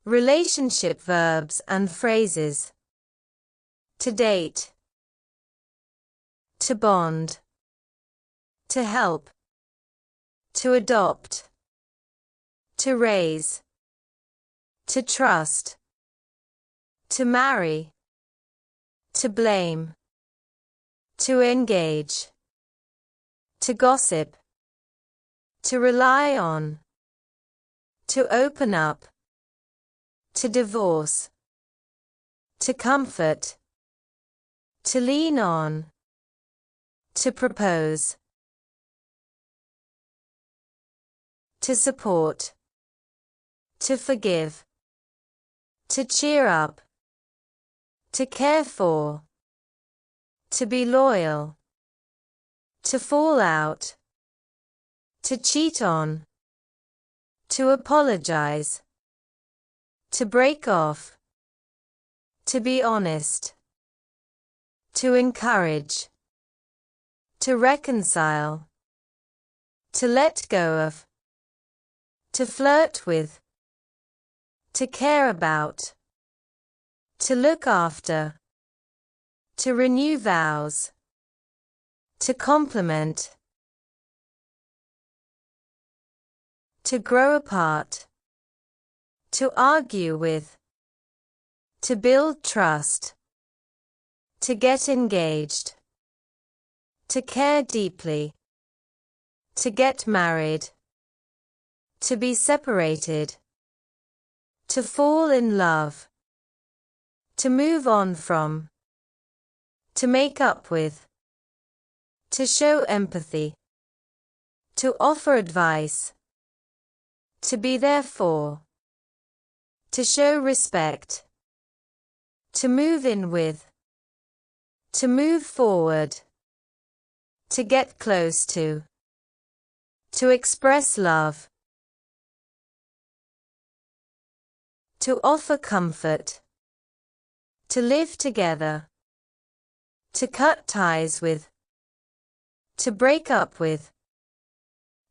Relationship verbs and phrases. To date. To bond. To help. To adopt. To raise. To trust. To marry. To blame. To engage. To gossip. To rely on. To open up. To divorce. To comfort. To lean on. To propose. To support. To forgive. To cheer up. To care for. To be loyal. To fall out. To cheat on. To apologize. To break off. To be honest. To encourage. To reconcile. To let go of. To flirt with. To care about. To look after. To renew vows. To compliment. To grow apart. To argue with. To build trust. To get engaged. To care deeply. To get married. To be separated. To fall in love. To move on from. To make up with. To show empathy. To offer advice. To be there for. To show respect. To move in with. To move forward. To get close to. To express love. To offer comfort. To live together. To cut ties with. To break up with.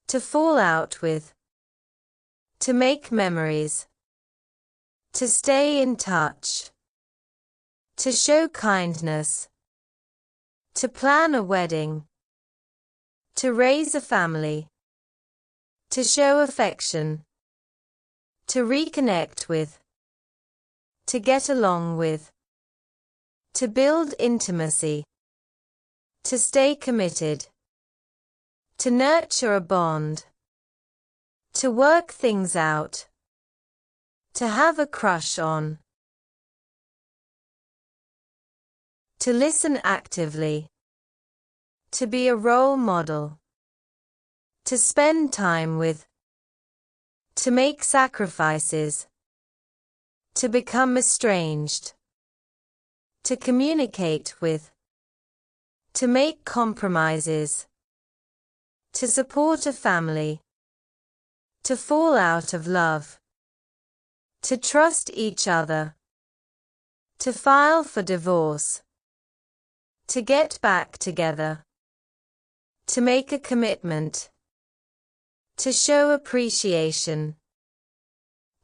To fall out with. To make memories. To stay in touch. To show kindness. To plan a wedding. To raise a family. To show affection. To reconnect with. To get along with. To build intimacy. To stay committed. To nurture a bond. To work things out. To have a crush on. To listen actively. To be a role model. To spend time with. To make sacrifices. To become estranged. To communicate with. To make compromises. To support a family. To fall out of love. To trust each other. To file for divorce. To get back together. To make a commitment. To show appreciation.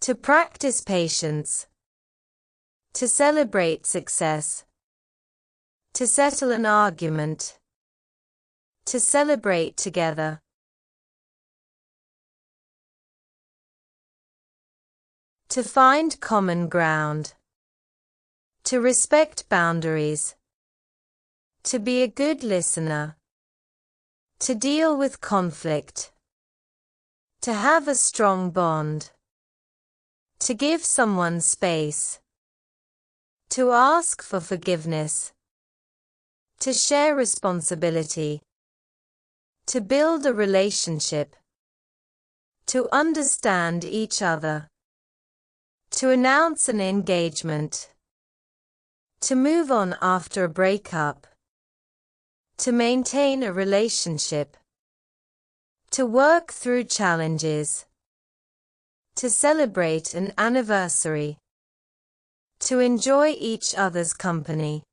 To practice patience. To celebrate success. To settle an argument. To celebrate together. To find common ground. To respect boundaries. To be a good listener. To deal with conflict. To have a strong bond. To give someone space. To ask for forgiveness. To share responsibility. To build a relationship. To understand each other. To announce an engagement. To move on after a breakup. To maintain a relationship. To work through challenges. To celebrate an anniversary. To enjoy each other's company.